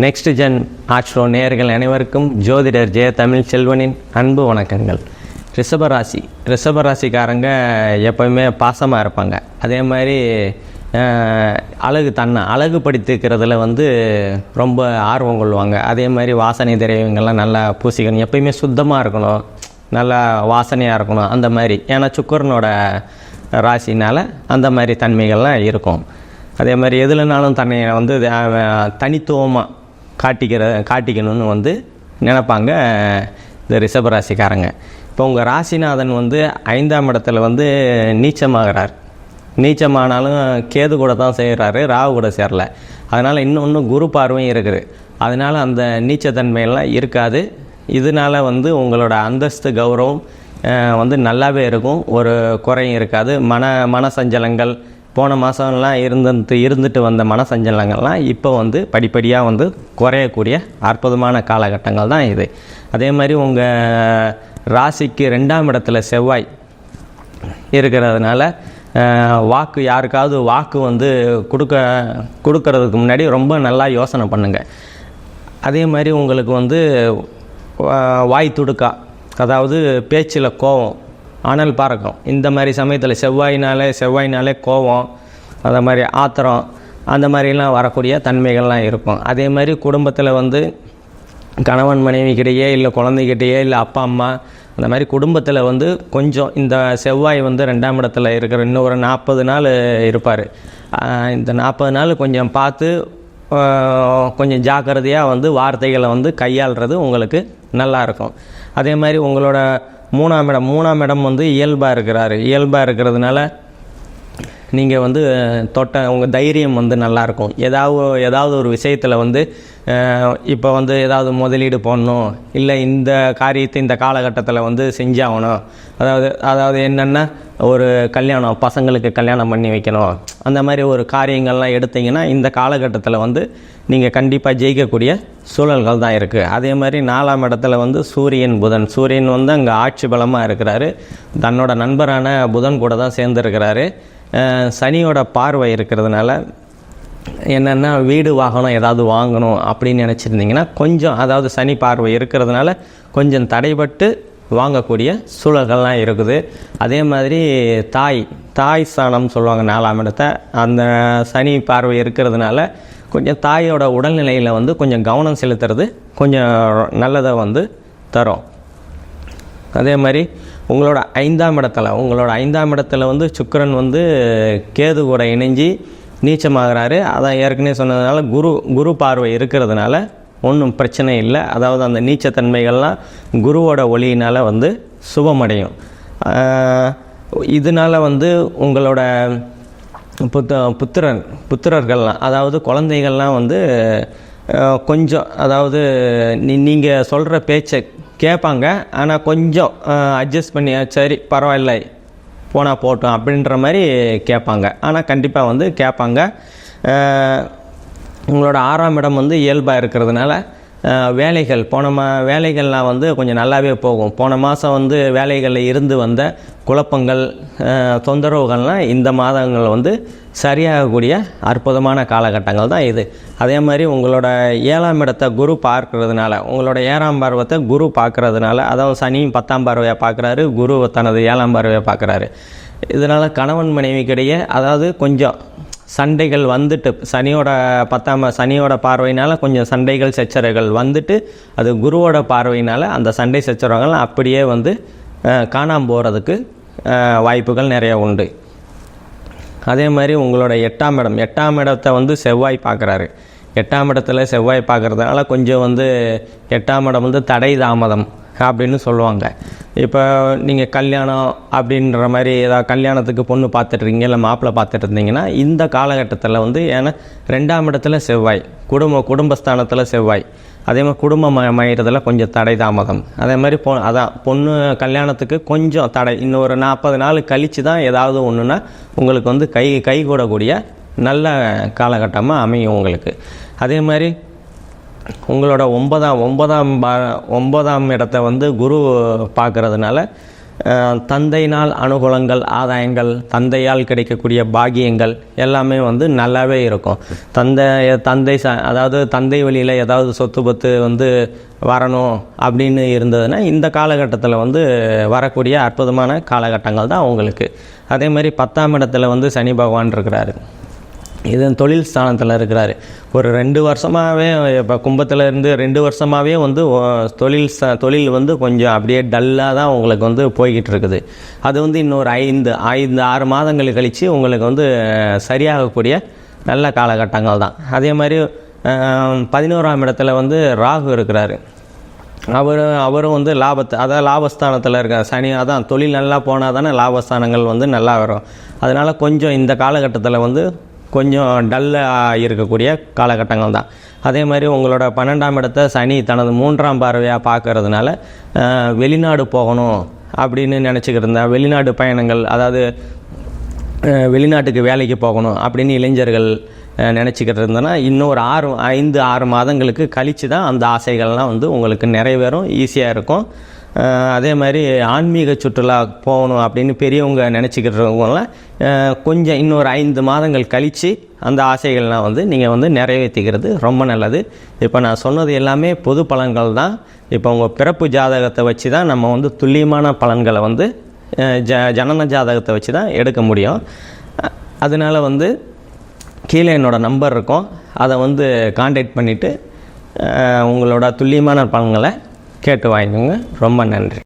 Next gen astro நேயர்கள் அனைவருக்கும் ஜோதிடர் ஜெய தமிழ் செல்வனின் அன்பு வணக்கங்கள். ரிஷபராசிக்காரங்க எப்போயுமே பாசமாக இருப்பாங்க. அதே மாதிரி அழகுபடுத்திக்கிறதுல ரொம்ப ஆர்வம் கொள்வாங்க. அதே மாதிரி வாசனை திரவியங்கள்லாம் நல்லா பூசிக்கணும், எப்பயுமே சுத்தமாக இருக்கணும், நல்லா வாசனையாக இருக்கணும். அந்த மாதிரி ஏன்னா சுக்கரனோட ராசினால் அந்த மாதிரி தன்மைகள்லாம் இருக்கும். அதே மாதிரி எதுலனாலும் தன்னை தனித்துவமாக காட்டிக்கணும்னு நினைப்பாங்க இந்த ரிஷபராசிக்காரங்க. இப்போ உங்கள் ராசிநாதன் 5ஆம் இடத்துல நீச்சமாகிறார். நீச்சமானாலும் கேது கூட தான் செய்கிறாரு, ராகு கூட சேரல. அதனால் இன்னொன்று குரு பார்வையும் இருக்குது. அதனால் அந்த நீச்சத்தன்மையெல்லாம் இருக்காது. இதனால் உங்களோட அந்தஸ்து கௌரவம் நல்லாவே இருக்கும், ஒரு குறையும் இருக்காது. மனசஞ்சலங்கள் போன மாதம்லாம் இருந்துட்டு வந்த மனசஞ்சலங்கள்லாம் இப்போ படிப்படியாக குறையக்கூடிய அற்புதமான காலகட்டங்கள் தான் இது. அதே மாதிரி உங்கள் ராசிக்கு 2ஆம் இடத்துல செவ்வாய் இருக்கிறதுனால வாக்கு யாருக்காவது வாக்கு கொடுக்கறதுக்கு முன்னாடி ரொம்ப நல்லா யோசனை பண்ணுங்கள். அதே மாதிரி உங்களுக்கு வாய் துடுக்கா, அதாவது பேச்சில் கோபம், அனல் பறக்கும். இந்த மாதிரி சமயத்தில் செவ்வாயினாலே கோபம், அதை மாதிரி ஆத்திரம், அந்த மாதிரிலாம் வரக்கூடிய தன்மைகள்லாம் இருக்கும். அதே மாதிரி குடும்பத்தில் கணவன் மனைவிக்கிட்டேயே இல்லை குழந்தைகிட்டேயே இல்லை அப்பா அம்மா அந்த மாதிரி குடும்பத்தில் கொஞ்சம் இந்த செவ்வாய் 2ஆம் இடத்துல இருக்கிற இன்னும் ஒரு 40 நாள் இருப்பார். இந்த 40 நாள் கொஞ்சம் பார்த்து கொஞ்சம் ஜாக்கிரதையாக வார்த்தைகளை கையாளுறது உங்களுக்கு நல்லாயிருக்கும். அதே மாதிரி உங்களோட 3ஆம் இடம் இயல்பாக இருக்கிறதுனால நீங்கள் உங்கள் தைரியம் நல்லாயிருக்கும். ஏதாவது ஒரு விஷயத்தில் இப்போ ஏதாவது முதலீடு போடணும், இல்லை இந்த காரியத்தை இந்த காலகட்டத்தில் செஞ்சாகணும். அதாவது என்னென்னா ஒரு கல்யாணம், பசங்களுக்கு கல்யாணம் பண்ணி வைக்கணும், அந்த மாதிரி ஒரு காரியங்கள்லாம் எடுத்திங்கன்னா இந்த காலகட்டத்தில் நீங்கள் கண்டிப்பாக ஜெயிக்கக்கூடிய சூழல்கள் தான் இருக்குது. அதே மாதிரி 4ஆம் இடத்துல சூரியன் அங்கே ஆட்சி பலமாக இருக்கிறாரு. தன்னோட நண்பரான புதன் கூட தான் சேர்ந்துருக்கிறாரு. சனியோட பார்வை இருக்கிறதுனால என்னென்னா வீடு வாகனம் ஏதாவது வாங்கணும் அப்படின்னு நினச்சிருந்தீங்கன்னா கொஞ்சம், அதாவது சனி பார்வை இருக்கிறதுனால கொஞ்சம் தடைபட்டு வாங்கக்கூடிய சூழல்கள்லாம் இருக்குது. அதே மாதிரி தாய் ஸ்தானம் சொல்லுவாங்க 4ஆம் இடத்தை, அந்த சனி பார்வை இருக்கிறதுனால கொஞ்சம் தாயோட உடல்நிலையில் கொஞ்சம் கவனம் செலுத்துறது கொஞ்சம் நல்லதை தரும். அதே மாதிரி உங்களோட 5ஆம் இடத்துல சுக்கிரன் கேது கூட இணைஞ்சி நீச்சமாகிறாரு. அதான் ஏற்கனவே சொன்னதுனால குரு பார்வை இருக்கிறதுனால ஒன்றும் பிரச்சனை இல்லை. அதாவது அந்த நீச்சத்தன்மைகள்லாம் குருவோட ஒளியினால் சுபமடையும். இதனால் உங்களோட புத்திரர்கள்லாம், அதாவது குழந்தைகள்லாம் கொஞ்சம், அதாவது நீங்கள் சொல்கிற பேச்சை கேட்பாங்க. ஆனால் கொஞ்சம் அட்ஜஸ்ட் பண்ணி சரி பரவாயில்லை போனால் போட்டோம் அப்படின்ற மாதிரி கேட்பாங்க. ஆனால் கண்டிப்பாக கேட்பாங்க. உங்களோட 6ஆம் இடம் இயல்பாக இருக்கிறதுனால வேலைகள் வேலைகள்லாம் கொஞ்சம் நல்லாவே போகும். போன மாதம் வேலைகளில் இருந்து வந்த குழப்பங்கள், தொந்தரவுகள்லாம் இந்த மாதங்கள் சரியாகக்கூடிய அற்புதமான காலகட்டங்கள் தான் இது. அதே மாதிரி உங்களோட 7ஆம் இடத்தை குரு பார்க்கறதுனால, உங்களோட 7ஆம் பார்வத்தை குரு பார்க்கறதுனால, அதாவது சனியும் 10ஆம் பார்வையை பார்க்குறாரு, குரு தனது 7ஆம் பார்வையை பார்க்குறாரு. இதனால் கணவன் மனைவிக்கிடையே அதாவது கொஞ்சம் சண்டைகள் சனியோட பார்வையினால் கொஞ்சம் சண்டைகள் சச்சரவுகள் அது குருவோட பார்வையினால் அந்த சண்டை சச்சரவுகள் அப்படியே காணாமல் போகிறதுக்கு வாய்ப்புகள் நிறைய உண்டு. அதே மாதிரி உங்களோட 8ஆம் இடத்தை செவ்வாய் பார்க்குறாரு. 8ஆம் இடத்துல செவ்வாய் பார்க்குறதுனால கொஞ்சம் 8ஆம் இடம் தடை தாமதம் அப்படின்னு சொல்லுவாங்க. இப்போ நீங்கள் கல்யாணம் அப்படின்ற மாதிரி ஏதாவது கல்யாணத்துக்கு பொண்ணு பார்த்துட்ருக்கீங்க, இல்லை மாப்பிள்ளை பார்த்துட்டு இருந்தீங்கன்னா இந்த காலகட்டத்தில் ஏன்னா 2ஆம் இடத்துல செவ்வாய், குடும்பஸ்தானத்தில் செவ்வாய், அதே மாதிரி குடும்பம் அமைகிறதுல கொஞ்சம் தடை தாமதம். அதே மாதிரி பொண்ணு கல்யாணத்துக்கு கொஞ்சம் தடை, இன்னும் ஒரு 40 நாள் கழித்து தான் ஏதாவது ஒன்றுனா உங்களுக்கு கை கூடக்கூடிய நல்ல காலகட்டமாக அமையும் உங்களுக்கு. அதே மாதிரி உங்களோட 9ஆம் இடத்தை குரு பார்க்கறதுனால தந்தையினால் அனுகூலங்கள், ஆதாயங்கள், தந்தையால் கிடைக்கக்கூடிய பாக்கியங்கள் எல்லாமே வந்து நல்லாவே இருக்கும். அதாவது தந்தை வழியில் ஏதாவது சொத்து பத்து வந்து வரணும் அப்படின்னு இருந்ததுன்னா இந்த காலகட்டத்தில் வந்து வரக்கூடிய அற்புதமான காலகட்டங்கள் தான் உங்களுக்கு. அதே மாதிரி 10ஆம் இடத்துல வந்து சனி பகவான் இருக்கிறாரு. இது தொழில் ஸ்தானத்தில் இருக்கிறாரு. ஒரு 2 வருஷமாகவே, இப்போ கும்பத்தில் இருந்து 2 வருஷமாகவே வந்து தொழில் வந்து கொஞ்சம் அப்படியே டல்லாக தான் உங்களுக்கு வந்து போய்கிட்டு இருக்குது. அது வந்து இன்னொரு 5-6 மாதங்கள் கழித்து உங்களுக்கு வந்து சரியாகக்கூடிய நல்ல காலகட்டங்கள் தான். அதே மாதிரி 11ஆம் இடத்துல வந்து ராகு இருக்கிறாரு. அவரும் வந்து லாபஸ்தானத்தில் இருக்கார். சனி அதான் தொழில் நல்லா போனால் தானே லாபஸ்தானங்கள் வந்து நல்லா வரும். அதனால் கொஞ்சம் இந்த காலகட்டத்தில் வந்து கொஞ்சம் டல்லாக இருக்கக்கூடிய காலகட்டங்கள் தான். அதே மாதிரி உங்களோட 12ஆம் இடத்தை சனி தனது 3ஆம் பார்வையாக பார்க்கறதுனால வெளிநாடு போகணும் அப்படின்னு நினச்சிக்கிட்டு இருந்தேன். வெளிநாடு பயணங்கள், அதாவது வெளிநாட்டுக்கு வேலைக்கு போகணும் அப்படின்னு இளைஞர்கள் நினச்சிக்கிட்டு இருந்தேன்னா இன்னொரு 5-6 மாதங்களுக்கு கழித்து தான் அந்த ஆசைகள்லாம் வந்து உங்களுக்கு நிறைவேறும், ஈஸியாக இருக்கும். அதே மாதிரி ஆன்மீக சுற்றுலா போகணும் அப்படின்னு பெரியவங்க நினச்சிக்கிட்டு இருக்கவங்களாம் கொஞ்சம் இன்னொரு 5 மாதங்கள் கழித்து அந்த ஆசைகள்லாம் வந்து நீங்கள் வந்து நிறைவேற்றிக்கிறது ரொம்ப நல்லது. இப்போ நான் சொன்னது எல்லாமே பொது பலன்கள் தான். இப்போ உங்கள் பிறப்பு ஜாதகத்தை வச்சு தான் நம்ம வந்து துல்லியமான பலன்களை வந்து ஜனன ஜாதகத்தை வச்சு தான் எடுக்க முடியும். அதனால் வந்து கீழே என்னோடய நம்பர் இருக்கும், அதை வந்து கான்டாக்ட் பண்ணிவிட்டு உங்களோட துல்லியமான பலன்களை கேட்டு வாங்கிக்கோங்க. ரொம்ப நன்றி.